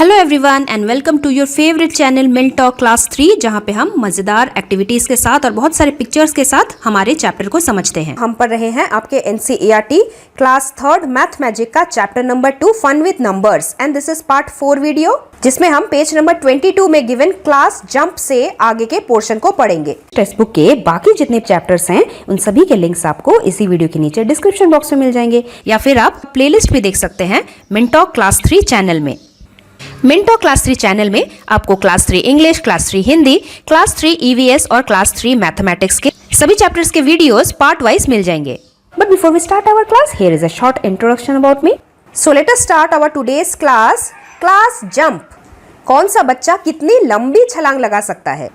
Hello everyone and welcome to your favourite channel milk talk class 3, जहां पे हम मजेदार एक्टिविटीज के साथ और बहुत सारे पिक्चर्स के साथ हमारे चैप्टर को समझते हैं। हम पढ़ रहे हैं आपके एनसीईआरटी क्लास 3 मैथ मैजिक का chapter number 2 fun with numbers and this is part 4 video, जिसमें हम पेज नंबर 22 में गिवन क्लास जंप से आगे के पोर्शन को पढ़ेंगे। टेक्स्ट बुक के बाकी जितने चैप्टर्स हैं उन सभी के लिंक्स आपको इसी वीडियो के नीचे डिस्क्रिप्शन बॉक्स में मिल जाएंगे, या फिर आप प्लेलिस्ट भी देख सकते हैं मिल्क टॉक क्लास 3 चैनल में। मिल्क टॉक क्लास 3 चैनल में आपको class 3 English, class 3 Hindi, class 3 EVS और क्लास 3 मैथमेटिक्स के सभी चैप्टर्स के वीडियोस पार्ट वाइज मिल जाएंगे। But before we start our class, here is a short introduction about me. So let us start our today's class. Class jump. कौन सा बच्चा कितनी लंबी छलांग लगा सकता है?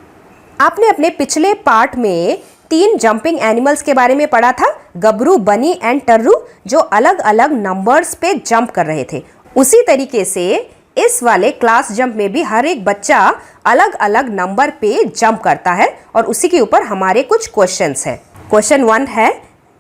आपने अपने पिछले पार्ट में 3 जंपिंग एनिमल्स के बारे में पढ़ा था, गबरू, बनी एंड टर्रू, जो अलग अलग नंबर्स पे जंप कर रहे थे। उसी तरीके से इस वाले क्लास जंप में भी हर एक बच्चा अलग अलग नंबर पे जंप करता है और उसी के ऊपर हमारे कुछ क्वेश्चंस हैं। क्वेश्चन 1 है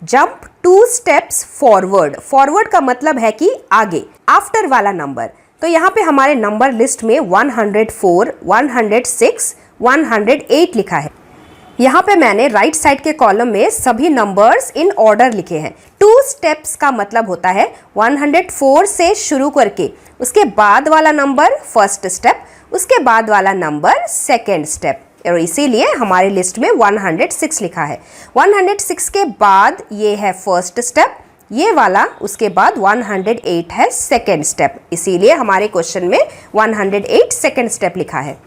जंप 2 स्टेप्स फॉरवर्ड। फॉरवर्ड का मतलब है कि आगे, आफ्टर वाला नंबर। तो यहाँ पे हमारे नंबर लिस्ट में 104, 106, 108 लिखा है। यहाँ पे मैंने राइट साइड के कॉलम में सभी नंबर्स इन ऑर्डर लिखे हैं। 2 स्टेप्स का मतलब होता है 104 से शुरू करके उसके बाद वाला नंबर फर्स्ट स्टेप, उसके बाद वाला नंबर सेकेंड स्टेप, और इसीलिए हमारे लिस्ट में 106 लिखा है। 106 के बाद ये है फर्स्ट स्टेप, ये वाला, उसके बाद 108 है सेकेंड स्टेप, इसीलिए हमारे क्वेश्चन में 108 सेकेंड स्टेप लिखा है।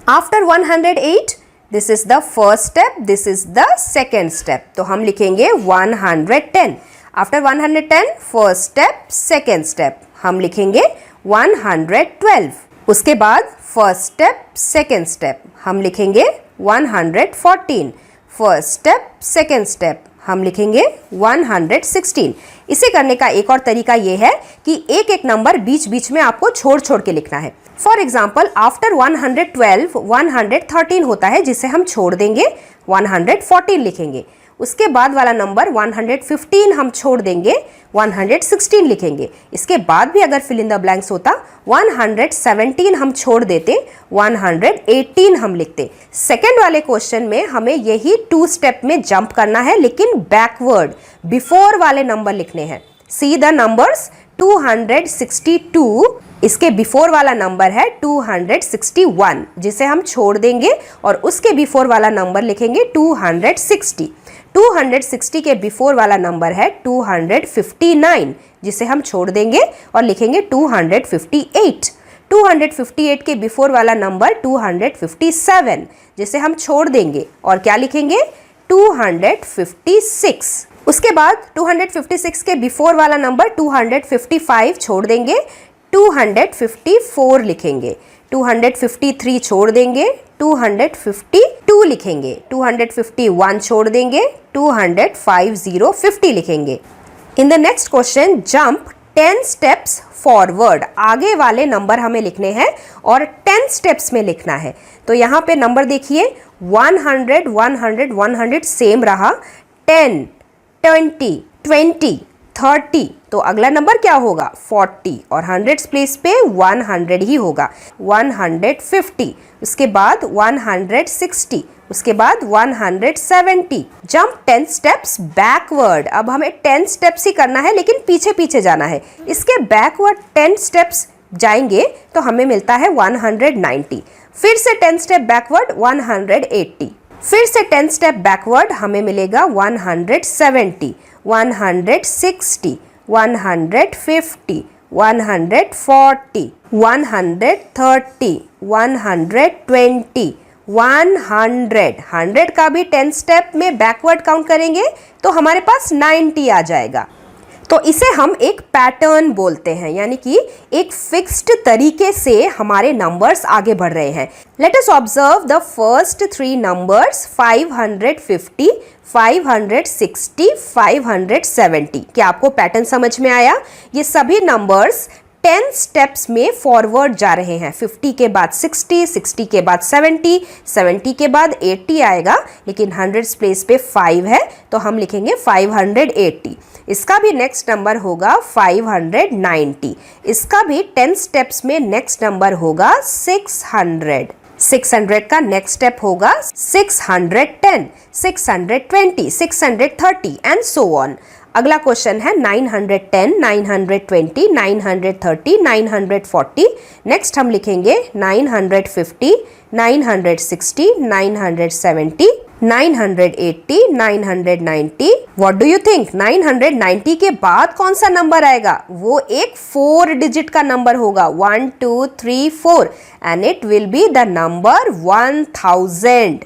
After 108 this is the first step, this is the second step, तो हम लिखेंगे 110। After 110 first step, second step, हम लिखेंगे 112। उसके बाद फर्स्ट स्टेप, सेकेंड स्टेप, हम लिखेंगे 114। फर्स्ट स्टेप, सेकेंड स्टेप, हम लिखेंगे 116। इसे करने का एक और तरीका ये है कि एक एक नंबर बीच बीच में आपको छोड़ छोड़ के लिखना है। फॉर एग्जाम्पल आफ्टर 112 113 होता है, जिसे हम छोड़ देंगे, 114 लिखेंगे। उसके बाद वाला नंबर 115 हम छोड़ देंगे, 116 लिखेंगे। इसके बाद भी अगर फिल इन द ब्लैंक्स होता 117 हम छोड़ देते, 118 हम लिखते। सेकेंड वाले क्वेश्चन में हमें यही 2 स्टेप में जंप करना है, लेकिन बैकवर्ड, बिफोर वाले नंबर लिखने हैं। सी द नंबर्स 262, इसके बिफोर वाला नंबर है 261, जिसे हम छोड़ देंगे और उसके बिफोर वाला नंबर लिखेंगे 260। 260 के बिफोर वाला नंबर है 259, जिसे हम छोड़ देंगे और लिखेंगे 258। 258 के बिफोर वाला नंबर 257, जिसे हम छोड़ देंगे और क्या लिखेंगे, 256। उसके बाद 256 के बिफोर वाला नंबर 255 छोड़ देंगे, 254 लिखेंगे। 253 छोड़ देंगे, 252 लिखेंगे। 251 छोड़ देंगे, 250 लिखेंगे। In the next question jump 10 steps forward. आगे वाले नंबर हमें लिखने हैं और 10 स्टेप्स में लिखना है। तो यहाँ पे नंबर देखिए 100, 100, 100 सेम रहा, 10, 20, 20, 30, तो अगला नंबर क्या होगा, 40, और 100 प्लेस पे 100 ही होगा। 150, उसके बाद 160, उसके बाद 170। Jump 10 steps backward. अब हमें 10 स्टेप्स ही करना है, लेकिन पीछे पीछे जाना है। इसके बैकवर्ड 10 स्टेप्स जाएंगे तो हमें मिलता है 190। फिर से 10 स्टेप बैकवर्ड 180, फिर से 10 स्टेप बैकवर्ड हमें मिलेगा 170, 160, 150, 140, 130, 120, 100 का भी 10 स्टेप में बैकवर्ड काउंट करेंगे तो हमारे पास 90 आ जाएगा। तो इसे हम एक पैटर्न बोलते हैं, यानी कि एक फिक्स्ड तरीके से हमारे नंबर्स आगे बढ़ रहे हैं। Let us observe the first 3 numbers 550, 560, 570। क्या आपको पैटर्न समझ में आया? ये सभी नंबर्स 10 स्टेप्स में फॉरवर्ड जा रहे हैं। 50 के बाद 60, 60 के बाद 70, 70 के बाद 80 आएगा, लेकिन 100 प्लेस पे 5 है तो हम लिखेंगे 580। इसका भी नेक्स्ट नंबर होगा 590, इसका भी 10 स्टेप्स में नेक्स्ट नंबर होगा 600, 600 का नेक्स्ट स्टेप होगा 610, 620, 630 एंड सो ऑन। अगला क्वेश्चन है 910, 920, 930, 940। नेक्स्ट हम लिखेंगे 950, 960, 970, 980, 990। व्हाट डू यू थिंक 990 के बाद कौन सा नंबर आएगा? वो एक 4 डिजिट का नंबर होगा, 1 2 3 4 and it will be the number 1000।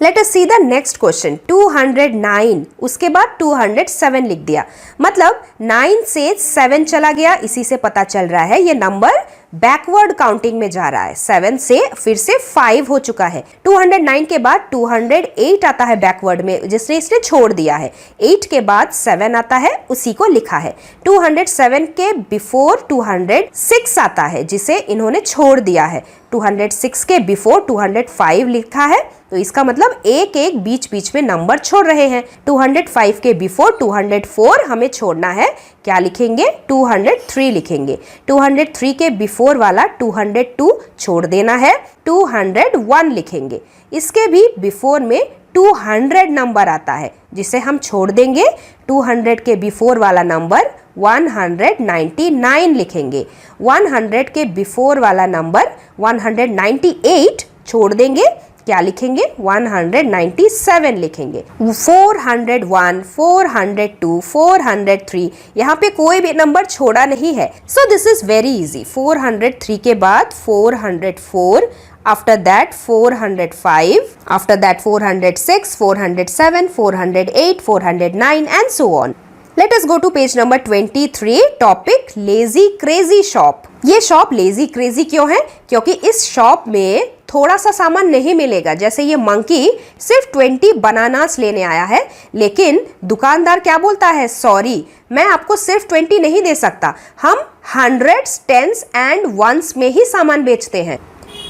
Late us see the next question 209, उसके बाद 207 लिख दिया, मतलब 9 से 7 चला गया, इसी से पता चल रहा है ये नंबर बैकवर्ड काउंटिंग में जा रहा है। 7 से फिर से 5 हो चुका है। 209 के बाद 208 आता है बैकवर्ड में, जिसने इसने छोड़ दिया है। 8 के बाद 7 आता है, उसी को लिखा है। 207 के बिफोर 206 आता है, जिसे इन्होंने छोड़ दिया है। 206 के बिफोर 205 लिखा है, तो इसका मतलब एक एक बीच बीच में नंबर छोड़ रहे हैं। 205 के बिफोर 204 हमें छोड़ना है, क्या लिखेंगे? 203 लिखेंगे। 203 के बिफोर वाला 202 छोड़ देना है, 201 लिखेंगे। इसके भी बिफोर में 200 नंबर आता है, जिसे हम छोड़ देंगे। 200 के बिफोर वाला नंबर 199 लिखेंगे। 100 के बिफोर वाला नंबर 198 छोड़ देंगे, क्या लिखेंगे? 197 लिखेंगे। 401, 402, 403, यहाँ पे कोई भी नंबर छोड़ा नहीं है, so this is very easy. 403 के बाद 404, after that 405, after that 406, 407, 408, 409 and so on. Let us go to page number 23, topic lazy crazy shop। ये शॉप लेजी क्रेजी क्यों है? क्योंकि इस शॉप में थोड़ा सा सामान नहीं मिलेगा। जैसे ये मंकी सिर्फ 20 बनानास लेने आया है, लेकिन दुकानदार क्या बोलता है? सॉरी, मैं आपको सिर्फ 20 नहीं दे सकता, हम हंड्रेड्स, टेंस एंड वंस में ही सामान बेचते हैं।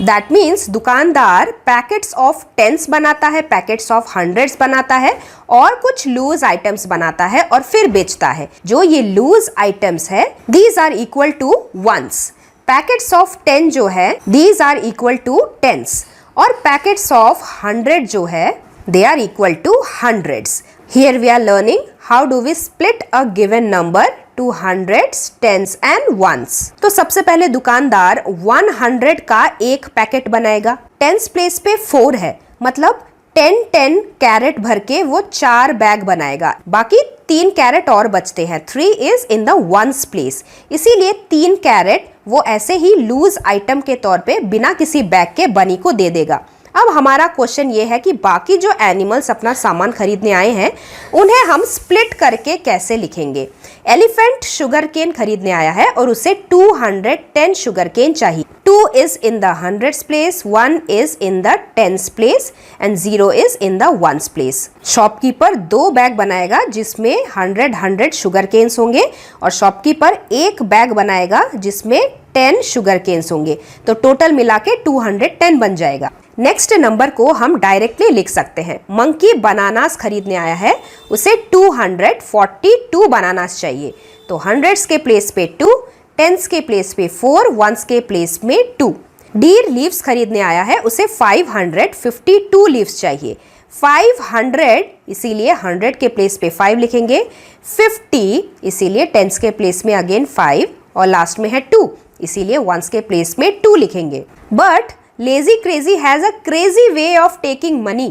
दैट मीन्स दुकानदार पैकेट्स ऑफ टेंस बनाता है, पैकेट्स ऑफ हंड्रेड्स बनाता है और कुछ लूज आइटम्स बनाता है और फिर बेचता है। जो ये लूज आइटम्स है, these are equal to ones. Packets of 10 जो है, these are equal to tens, और पैकेट्स ऑफ 100 जो है, they are equal to hundreds. Here we are learning how do we split a given number to hundreds, tens and ones. तो सबसे पहले दुकानदार 100 का एक पैकेट बनाएगा। टेंस प्लेस पे 4 है, मतलब 10 कैरेट भर के वो 4 बैग बनाएगा। बाकी 3 कैरेट और बचते हैं। 3 is in the ones place, इसीलिए 3 कैरेट वो ऐसे ही लूज आइटम के तौर पे बिना किसी बैग के बनी को दे देगा। अब हमारा क्वेश्चन ये है कि बाकी जो एनिमल्स अपना सामान खरीदने आए हैं, उन्हें हम स्प्लिट करके कैसे लिखेंगे? एलिफेंट शुगर केन खरीदने आया है और उसे 210 शुगर केन चाहिए। 2 is in the hundreds place, 1 is in the tens place and 0 is in the ones place. Shopkeeper 2 bag बनाएगा जिसमें 100 शुगर केन्स होंगे, और शॉपकीपर 1 बैग बनाएगा जिसमें 10 शुगर केन्स होंगे। तो टोटल मिला के 210 बन जाएगा। नेक्स्ट नंबर को हम डायरेक्टली लिख सकते हैं। मंकी बनानास खरीदने आया है, उसे 242 बनानास चाहिए। तो हंड्रेड्स के प्लेस पे 2, टेंस के प्लेस पे 4, वंस के प्लेस में 2। डीर लीव्स खरीदने आया है, उसे 552 लीव्स चाहिए। 500 इसीलिए 100 के प्लेस पे 5 लिखेंगे, 50 इसीलिए टेंस के प्लेस में अगेन 5, और लास्ट में है 2 इसीलिए वंस के प्लेस में 2 लिखेंगे। But Lazy Crazy has a crazy way of taking money.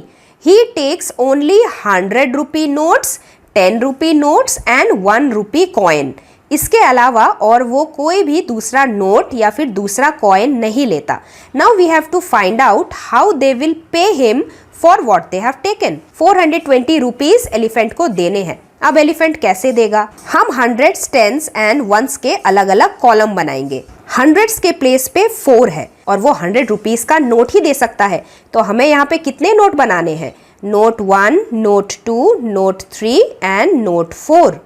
He takes only 100 rupee notes, 10 rupee notes and 1 rupee coin. इसके अलावा और वो कोई भी दूसरा नोट या फिर दूसरा कॉइन नहीं लेता। Now we have to find out how they will pay him for what they have taken. 420 rupees elephant को देने हैं। अब एलिफेंट कैसे देगा? हम हंड्रेड्स, टेंस एंड वंस के अलग अलग कॉलम बनाएंगे। हंड्रेड्स के प्लेस पे 4 है और वो 100 रुपीज का नोट ही दे सकता है, तो हमें यहाँ पे कितने नोट बनाने हैं? Note 1, note 2, note 3 and note 4।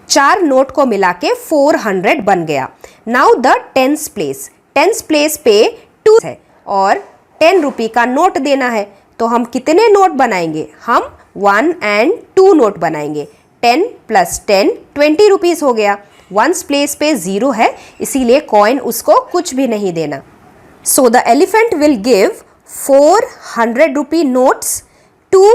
4 note को मिला के 400 बन गया। Now the tens place, tens place पे 2 है और 10 रुपी का नोट देना है, तो हम कितने नोट बनाएंगे? हम 1 एंड 2 नोट बनाएंगे। 10 प्लस 10 20 रुपीज़ हो गया। वंस प्लेस पे 0 है, इसीलिए कॉइन उसको कुछ भी नहीं देना। So the elephant will give 400 rupee notes, 2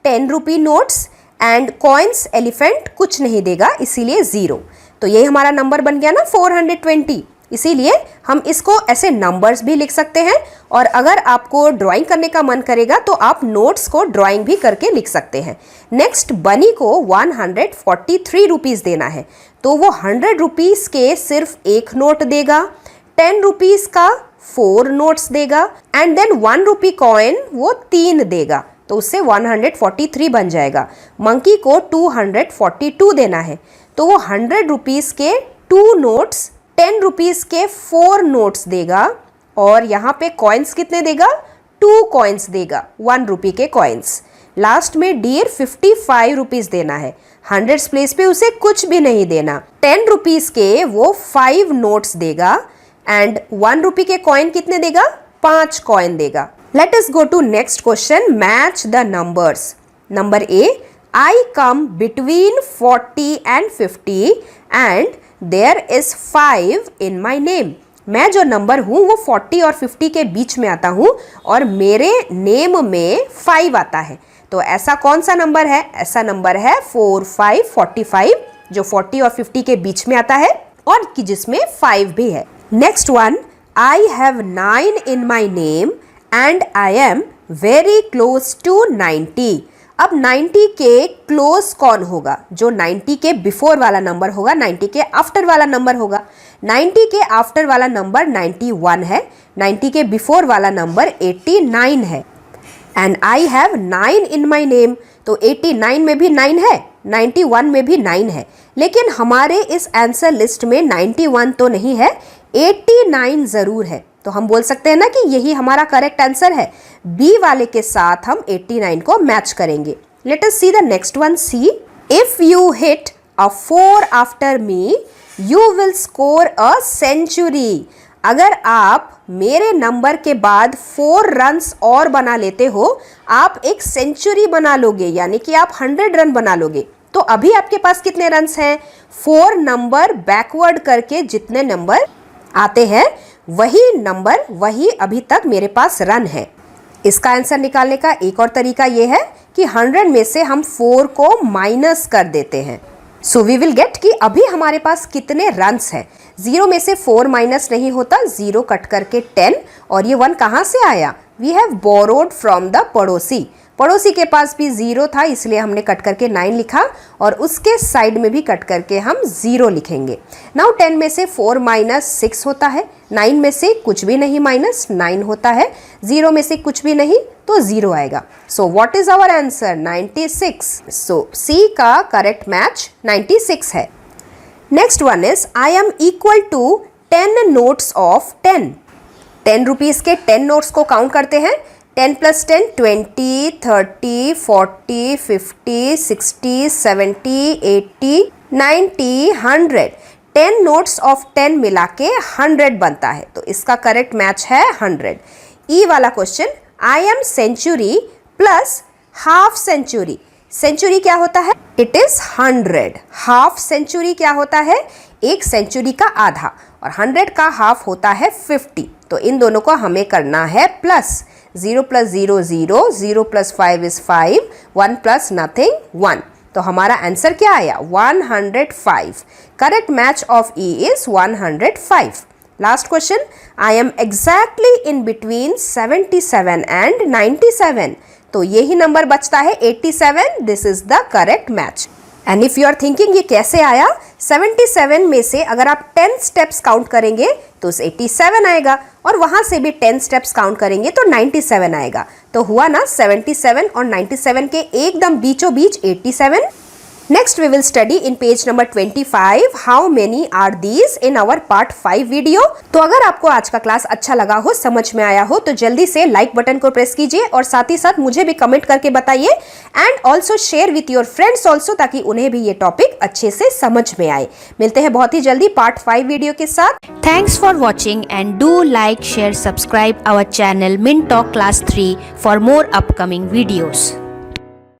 10 rupee notes and coins elephant कुछ नहीं देगा, इसीलिए 0। तो ये हमारा नंबर बन गया ना 420। इसीलिए हम इसको ऐसे नंबर्स भी लिख सकते हैं, और अगर आपको ड्राइंग करने का मन करेगा तो आप नोट्स को ड्राइंग भी करके लिख सकते हैं। नेक्स्ट, बनी को 143 रुपीज़ देना है, तो वो 100 रुपीज़ के सिर्फ एक नोट देगा, 10 रुपीज़ का 4 नोट्स देगा एंड देन 1 रुपी कॉइन वो 3 देगा, तो उससे 143 बन जाएगा। मंकी को 242 देना है, तो वो 100 रुपीज़ के 2 नोट्स, 10 रुपीज़ के 4 नोट्स देगा, और यहाँ पे कॉइन्स कितने देगा? 2 कॉइन्स देगा, 1 रुपी के कॉइन्स। लास्ट में डियर 55 रुपीज़ देना है, 100 प्लेस पे उसे कुछ भी नहीं देना। 10 रुपीज़ के वो 5 नोट्स देगा एंड 1 रुपी के कॉइन कितने देगा? 5 कॉइन देगा। Let us go to next question, match the numbers. Number A, I come between 40 and 50 and there is 5 in my name. मैं जो नंबर हूँ वो 40 और 50 के बीच में आता हूँ और मेरे नेम में 5 आता है। तो ऐसा कौन सा नंबर है? ऐसा नंबर है 4, 5, 45, जो 40 और 50 के बीच में आता है और कि जिसमें 5 भी है। Next one, I have 9 in my name and I am very close to 90। अब 90 के क्लोज कौन होगा? जो 90 के बिफोर वाला नंबर होगा, 90 के आफ्टर वाला नंबर होगा। 90 के आफ्टर वाला नंबर 91 है, 90 के बिफोर वाला नंबर 89 है। And I have 9 in my name, तो 89 में भी 9 है, 91 में भी 9 है, लेकिन हमारे इस आंसर लिस्ट में 91 तो नहीं है, 89 ज़रूर है। तो हम बोल सकते हैं ना कि यही हमारा करेक्ट आंसर है। बी वाले के साथ हम 89 को मैच करेंगे। Let us see the next one, C. If you hit a 4 after me you will score a century. अगर आप मेरे नंबर के बाद 4 रन्स और बना लेते हो, आप एक सेंचुरी बना लोगे, यानी कि आप 100 रन बना लोगे। तो अभी आपके पास कितने रन्स हैं? 4 नंबर बैकवर्ड करके जितने नंबर आते हैं वही अभी तक मेरे पास रन है। इसका आंसर निकालने का एक और तरीका ये है कि 100 में से हम 4 को माइनस कर देते हैं। सो वी विल गेट कि अभी हमारे पास कितने रन्स हैं। 0 में से 4 माइनस नहीं होता, 0 कट करके 10, और ये 1 कहाँ से आया? We have borrowed from the पड़ोसी। पड़ोसी के पास भी 0 था, इसलिए हमने कट करके 9 लिखा, और उसके साइड में भी कट करके हम 0 लिखेंगे। नाउ 10 में से 4 माइनस 6 होता है, 9 में से कुछ भी नहीं माइनस 9 होता है, 0 में से कुछ भी नहीं तो 0 आएगा। So what is our answer? 96। So C का करेक्ट मैच 96 है। Next one is, I am equal to 10 notes of 10। 10 rupees के 10 नोट्स को काउंट करते हैं। 10 प्लस 10 20, 30, 40, 50, 60, 70, 80, 90, 100। 10 नोट्स ऑफ 10 मिला के 100 बनता है, तो इसका करेक्ट मैच है 100। ई वाला question, I am century plus half century. Century क्या होता है? It is 100। हाफ सेंचुरी क्या होता है? एक सेंचुरी का आधा, और 100 का हाफ होता है 50। तो इन दोनों को हमें करना है plus. 0 plus 0 0, 0 plus 5 is 5, 1 plus nothing 1। तो हमारा आंसर क्या आया? 105। Correct match of E is 105। Last question, I am exactly in between 77 and 97। तो यही नंबर बचता है 87। This is the correct match. And if you are thinking ये कैसे आया, 77 में से अगर आप 10 स्टेप्स काउंट करेंगे तो 87 आएगा, और वहां से भी 10 स्टेप्स काउंट करेंगे तो 97 आएगा। तो हुआ ना 77 और 97 के एकदम बीचों बीच 87। Next we will study in page number 25 how many are these in our part 5 video। तो अगर आपको आज का क्लास अच्छा लगा हो, समझ में आया हो, तो जल्दी से लाइक बटन को प्रेस कीजिए और साथ ही साथ मुझे भी कमेंट करके बताइए, and also share with your friends also, ताकि उन्हें भी ये टॉपिक अच्छे से समझ में आए। मिलते हैं बहुत ही जल्दी पार्ट 5 वीडियो के साथ। Thanks for watching and do like, share, subscribe our channel Mintalk Class 3 for more upcoming videos.